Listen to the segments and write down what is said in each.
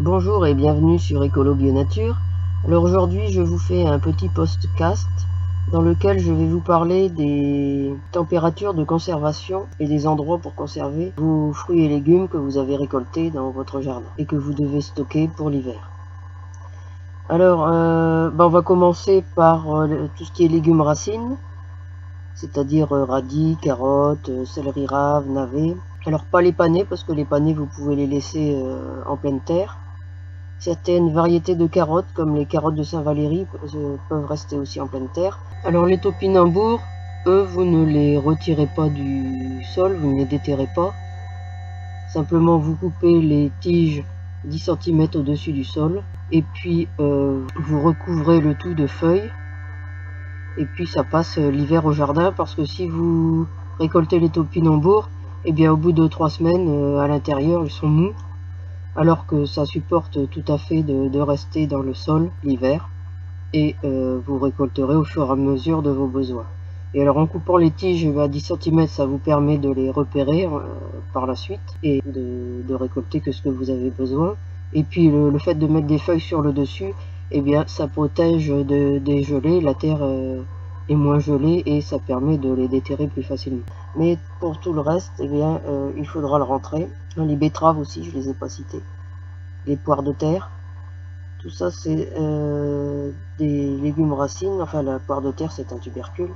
Bonjour et bienvenue sur Écolo Bio Nature. Alors aujourd'hui je vous fais un petit podcast dans lequel je vais vous parler des températures de conservation et des endroits pour conserver vos fruits et légumes que vous avez récoltés dans votre jardin et que vous devez stocker pour l'hiver. Alors on va commencer par tout ce qui est légumes racines, c'est-à-dire radis, carottes, céleri rave, navets. Alors pas les panais parce que les panais vous pouvez les laisser en pleine terre. Certaines variétés de carottes, comme les carottes de Saint-Valery, peuvent rester aussi en pleine terre. Alors les topinambours, eux, vous ne les retirez pas du sol, vous ne les déterrez pas. Simplement, vous coupez les tiges 10 cm au-dessus du sol, et puis vous recouvrez le tout de feuilles. Et puis ça passe l'hiver au jardin, parce que si vous récoltez les topinambours, eh bien au bout de 3 semaines, à l'intérieur, ils sont mous. Alors que ça supporte tout à fait de rester dans le sol l'hiver, et vous récolterez au fur et à mesure de vos besoins. Et alors en coupant les tiges à 10 cm, ça vous permet de les repérer par la suite et de récolter que ce que vous avez besoin. Et puis le fait de mettre des feuilles sur le dessus, eh bien ça protège des gelées, la terre est moins gelée et ça permet de les déterrer plus facilement. Mais pour tout le reste, eh bien il faudra le rentrer. Les betteraves aussi, je les ai pas citées. Les poires de terre, tout ça c'est des légumes racines. Enfin, la poire de terre c'est un tubercule,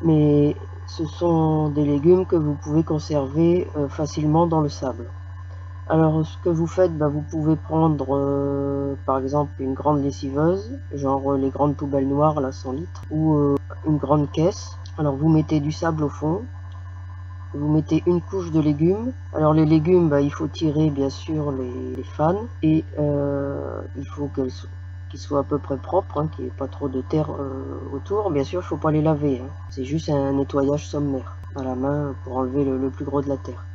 mais ce sont des légumes que vous pouvez conserver facilement dans le sable. Alors ce que vous faites, vous pouvez prendre par exemple une grande lessiveuse, genre les grandes poubelles noires là 100 litres, ou une grande caisse. Alors vous mettez du sable au fond, vous mettez une couche de légumes. Alors les légumes, il faut tirer bien sûr les fanes, et il faut qu'ils soient à peu près propres, qu'il n'y ait pas trop de terre autour. Bien sûr, il ne faut pas les laver, c'est juste un nettoyage sommaire à la main pour enlever le plus gros de la terre.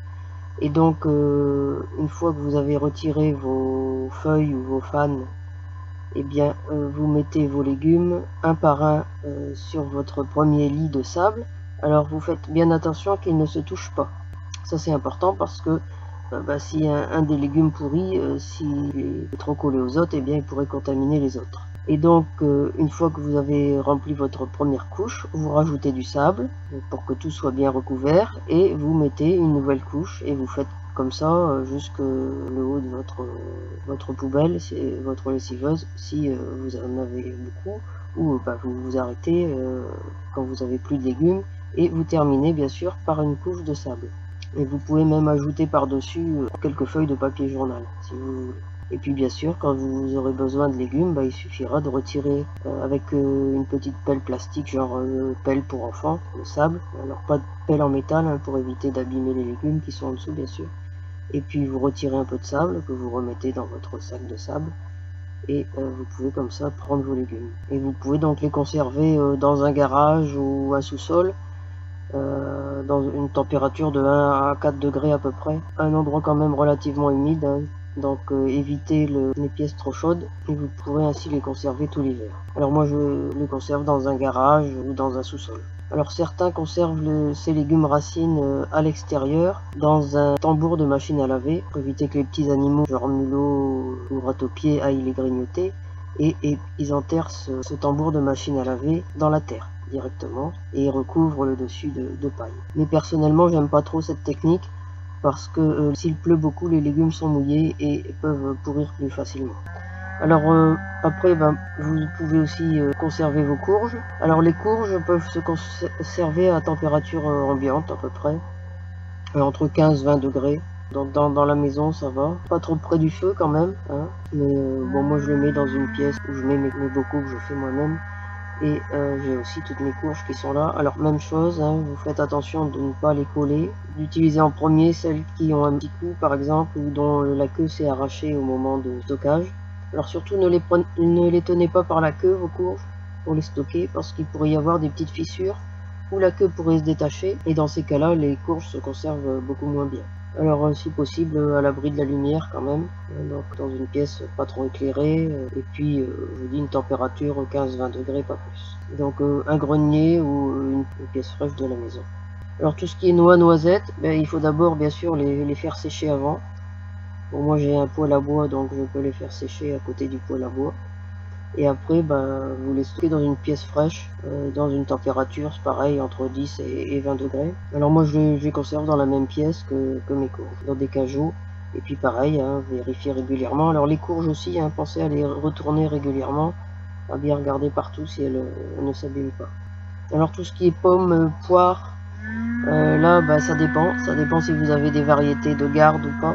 Et donc une fois que vous avez retiré vos feuilles ou vos fanes, eh bien vous mettez vos légumes un par un sur votre premier lit de sable. Alors vous faites bien attention qu'ils ne se touchent pas. Ça c'est important parce que si un des légumes pourrit, s'il est trop collé aux autres, eh bien il pourrait contaminer les autres. Et donc une fois que vous avez rempli votre première couche, vous rajoutez du sable pour que tout soit bien recouvert, et vous mettez une nouvelle couche et vous faites comme ça jusque le haut de votre poubelle, votre lessiveuse, si vous en avez beaucoup, ou vous vous arrêtez quand vous avez plus de légumes, et vous terminez bien sûr par une couche de sable. Et vous pouvez même ajouter par-dessus quelques feuilles de papier journal si vous voulez. Et puis bien sûr, quand vous aurez besoin de légumes, il suffira de retirer avec une petite pelle plastique, genre pelle pour enfants, le sable. Alors pas de pelle en métal pour éviter d'abîmer les légumes qui sont en dessous bien sûr. Et puis vous retirez un peu de sable que vous remettez dans votre sac de sable, et vous pouvez comme ça prendre vos légumes. Et vous pouvez donc les conserver dans un garage ou un sous-sol, dans une température de 1 à 4 degrés à peu près. Un endroit quand même relativement humide, donc évitez les pièces trop chaudes, et vous pourrez ainsi les conserver tout l'hiver. Alors moi je les conserve dans un garage ou dans un sous-sol. Alors certains conservent ces légumes racines à l'extérieur, dans un tambour de machine à laver, pour éviter que les petits animaux, genre mulots ou râteaux-pieds, aillent les grignoter, et ils enterrent ce tambour de machine à laver dans la terre directement, et recouvrent le dessus de paille. Mais personnellement j'aime pas trop cette technique, parce que s'il pleut beaucoup, les légumes sont mouillés et peuvent pourrir plus facilement. Alors après, vous pouvez aussi conserver vos courges. Alors les courges peuvent se conserver à température ambiante à peu près, entre 15-20 degrés. Donc dans la maison ça va, pas trop près du feu quand même, mais moi je le mets dans une pièce où je mets mes bocaux que je fais moi-même. Et j'ai aussi toutes mes courges qui sont là. Alors même chose, vous faites attention de ne pas les coller, d'utiliser en premier celles qui ont un petit coup par exemple, ou dont la queue s'est arrachée au moment de stockage. Alors surtout ne les tenez pas par la queue, vos courges, pour les stocker, parce qu'il pourrait y avoir des petites fissures où la queue pourrait se détacher, et dans ces cas-là les courges se conservent beaucoup moins bien. Alors si possible à l'abri de la lumière quand même, donc dans une pièce pas trop éclairée, et puis je vous dis une température 15-20 degrés, pas plus. Donc un grenier ou une pièce fraîche de la maison. Alors tout ce qui est noix, noisettes, il faut d'abord bien sûr les faire sécher avant. Bon, moi j'ai un poêle à bois, donc je peux les faire sécher à côté du poêle à bois. Et après, vous les stockez dans une pièce fraîche, dans une température, c'est pareil, entre 10 et 20 degrés. Alors moi je les conserve dans la même pièce que mes courges, dans des cajots. Et puis pareil, hein, vérifiez régulièrement. Alors les courges aussi, hein, pensez à les retourner régulièrement, à bien regarder partout si elles ne s'abîment pas. Alors tout ce qui est pommes, poires, là ça dépend si vous avez des variétés de garde ou pas.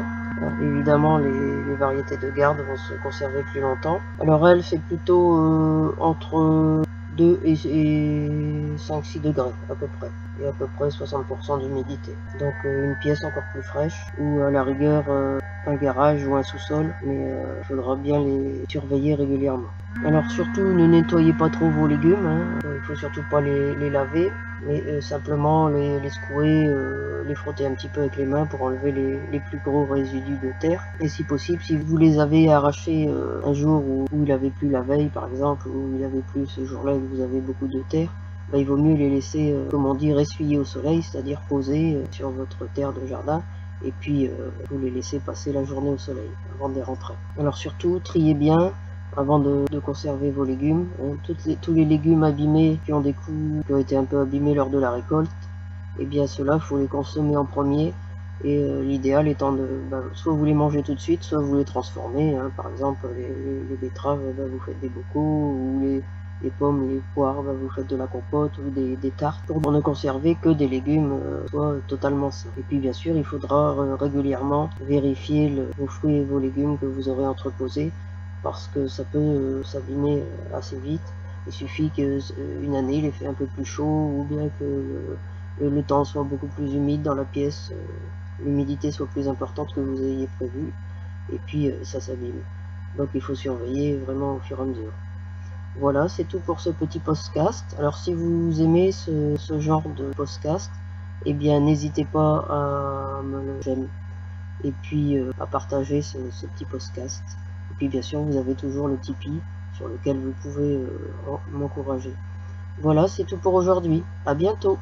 Évidemment, les variétés de garde vont se conserver plus longtemps. Alors elle fait plutôt entre 2 et 5-6 degrés à peu près, et à peu près 60% d'humidité. Donc une pièce encore plus fraîche, ou à la rigueur un garage ou un sous-sol, mais il faudra bien les surveiller régulièrement. Alors surtout, ne nettoyez pas trop vos légumes, hein. Il faut surtout pas les laver, mais simplement les secouer, les frotter un petit peu avec les mains pour enlever les plus gros résidus de terre. Et si possible, si vous les avez arrachés un jour où il avait plu la veille par exemple, ou il avait plu ce jour-là et que vous avez beaucoup de terre, il vaut mieux les laisser, comme on dit, essuyer au soleil, c'est-à-dire poser sur votre terre de jardin, et puis vous les laissez passer la journée au soleil avant de les rentrer. Alors surtout, triez bien avant de conserver vos légumes. Tous les légumes abîmés qui ont des coups, qui ont été un peu abîmés lors de la récolte, et bien ceux-là, il faut les consommer en premier. Et l'idéal étant de soit vous les mangez tout de suite, soit vous les transformez, hein. Par exemple les betteraves, vous faites des bocaux, ou les pommes, les poires, vous faites de la compote ou des tartes, pour ne conserver que des légumes soit totalement sains. Et puis bien sûr, il faudra régulièrement vérifier vos fruits et vos légumes que vous aurez entreposés, parce que ça peut s'abîmer assez vite. Il suffit qu'une année il ait fait un peu plus chaud, ou bien que le temps soit beaucoup plus humide dans la pièce, l'humidité soit plus importante que vous ayez prévu, et puis ça s'abîme. Donc il faut surveiller vraiment au fur et à mesure. Voilà, c'est tout pour ce petit podcast. Alors si vous aimez ce genre de podcast, eh bien n'hésitez pas à me le j'aime, et puis à partager ce petit podcast. Et puis bien sûr, vous avez toujours le Tipeee sur lequel vous pouvez m'encourager. Voilà, c'est tout pour aujourd'hui. À bientôt.